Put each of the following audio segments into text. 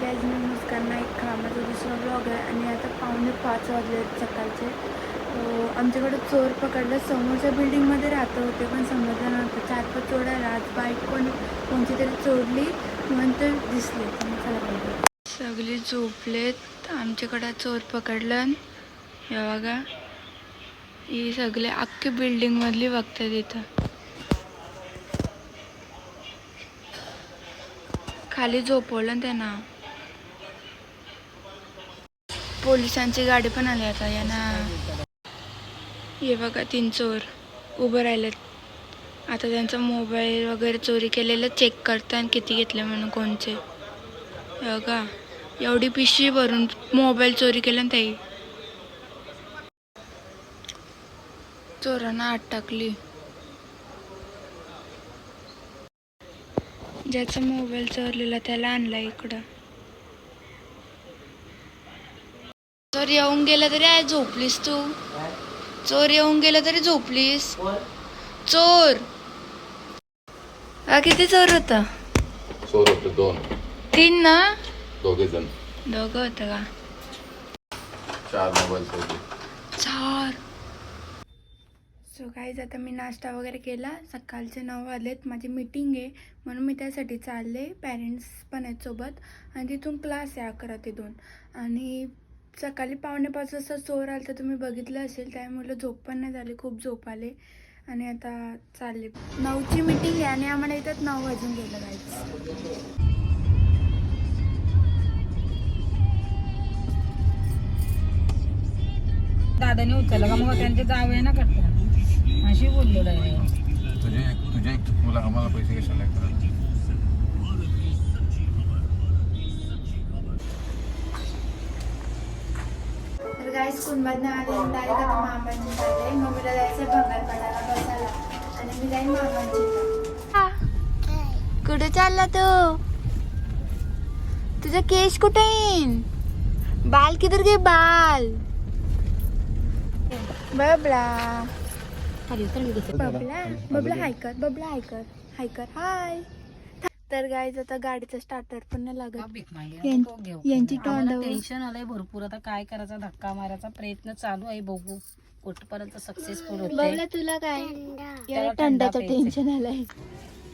Guys, मी मुस्कान नाईक हा माझा दुसरा ब्लॉग आहे. आणि आता 4:45 वाजले सकाळचे. आमच्याकडे चोर पकडलं. समोरच्या बिल्डिंगमध्ये राहत होते पण समजलं नव्हतं. 4-5 चोर आहे. आज बाईक कोणती तरी चोरली म्हणून ते दिसले. चला पाहिजे. सगळे झोपलेत. आमच्याकडं चोर पकडलं. हे बघा, ही सगळे अख्खी बिल्डिंगमधली बघतात. इथं खाली झोपवलं त्यांना. पोलिसांची गाडी पण आली आता यांना. हे बघा, 3 चोर उभं राहिलेत. आता त्यांचा मोबाईल वगैरे चोरी केलेलं चेक करतात किती घेतले म्हणून कोणचे. हे बघा, एवढी पिशवी भरून मोबाईल चोरी केलं ना ताई. चोरांना आत टाकली. ज्याचा मोबाईल चोरलेला त्याला आणला इकडं. चोर येऊन गेला तरी आहे झोपलीस तू. चोर येऊन गेला तरी झोपलीस. चोर किती चोर होता? चोर होते 2. 3 ना? दोघं होतं का? 4 मोबाईल होते. 4. सो गाईज, आता मी नाश्ता वगैरे केला. सकाळचे 9 वाजलेत. माझी मीटिंग आहे म्हणून मी त्यासाठी चालले. पॅरेंट्स पण आहेत सोबत. आणि तिथून क्लास आहे 11 ते 2. आणि सकाळी 4:45 वाजता चोर आला तर तुम्ही बघितलं असेल. त्यामुळे झोप पण नाही झाली. खूप झोप आले. आणि आता चालले. 9ची मीटिंग आहे आणि आम्हाला इथं 9 वाजून गेलं गाईज. दादाने उचलला का मग त्यांचे जावे ना करतात अशी बोललो तुझे तुला आम्हाला पैसे कशाला लागतात? तर गाईज, कुंभातनं आले. डायरेक्ट आता मामांची चालले. मम्मीला जायचं भंगारपाड्याला बसायला आणि मी जाईन मामांची. कुठे चालला तू? तुझा केस कुठे येईन? बाल किधर गे बाल? बबला बबला बबला हाय कर. बबला हाय कर. हाय कर. हाय. तर गाईज, आता गाडीचं स्टार्टर पण नाही लागत. यांची तोंड टेन्शन आलंय भरपूर. आता काय करायचा, धक्का मारायचा प्रयत्न चालू आहे. बघू कुठपर्यंत सक्सेसफुल होते. बबला तुला काय थंडाचं टेन्शन आलंय?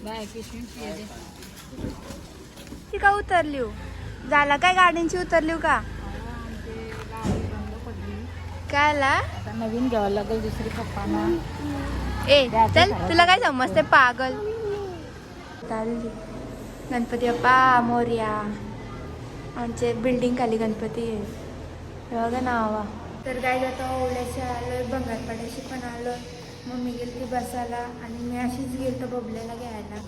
बाय ती का उतरली हो? झाला काय गाडींची उतरली हो का? काय ला? आता नवीन घ्यावं लागेल दुसरी पप्पांना. ए चल, तुला काय समजते पागल? गणपती बाप्पा मोरया. आमचे बिल्डिंग खाली गणपती आहे. बघा नावा. तर काय जातो ओल्याशी आलोय. भंगारपाड्याशी पण आलोय. मम्मी गेली ती बसायला आणि मी अशीच गेली तर बबल्याला घ्यायला.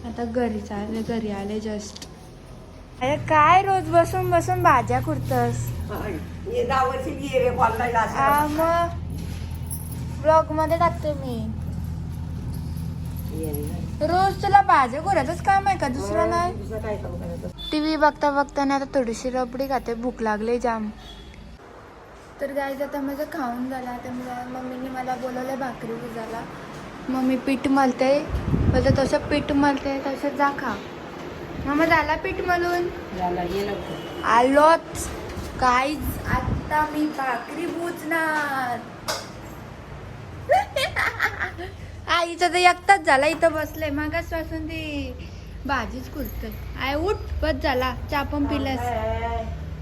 आता घरी आले जस्ट. अरे काय रोज बसून बसून भाज्या खुरतस? मग ब्लॉग मध्ये टाकते मी. रोज तुला भाज्या खुरायचंच काम आहे का? दुसरं नाही. टीव्ही बघता बघताना आता थोडीशी रबडी खाते. भूक लागली जाम. तर गाईज, आता माझं खाऊन झालं. आता मम्मीने मला बोलवलं भाकरी भिजायला. मम्मी पीठ मळते. बोलते तसं पीठ मळते तसं जा खा. मम्मा झाला पीठ मळून? आलोच गाईज. आता मी भाकरी भुजणार. आईचा तर एकटाच झाला. इथं बसले मागासपासून ती भाजीच खुलते. आय उठ, बस झाला. चहा पण पिलास?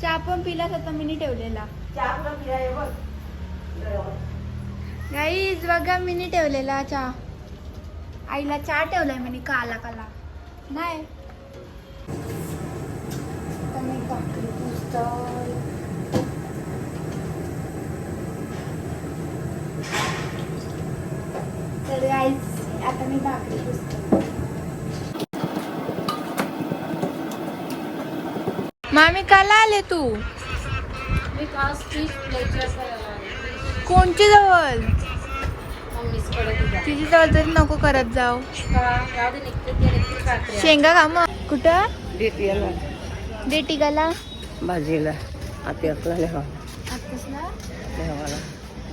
चहा पण पिलास? आता मी ठेवलेला गाईज बघा. मी ठेवलेला चहा. आईला चहा ठेवलाय मी काला काला नाही. आता मी भाकरी भुजतो. तर गाईज, आता मी भाकरी भुजतो. मामी काला आले तू? मी काल स्पीच कोणची जवळ? तिची जवळ तरी नको करत जाऊ. शेंगा का मग? कुठं देटी गाला भाजीला आता आत्तासला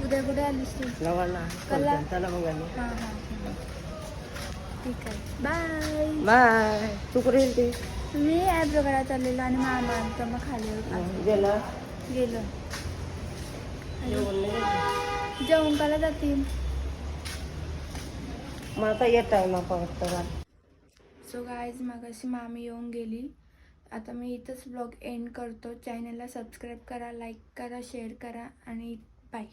उद्या कुठे आलीस तू? कला. हां हां ठीक आहे. Bye bye. तू कुठे गेलती? मी ॲब्रो करायला चाललेलो आणि मामा आमचा मग खाली होता गेलं गेलो जेवण नाही घेतलं. जेवण करायला जातील. मग आता येत आहे ना परत तर सो गाईज मगाशी मामी येऊन गेली. आता मी इथंच ब्लॉग एंड करतो. चॅनलला सबस्क्राईब करा, लाईक करा, शेअर करा आणि बाय.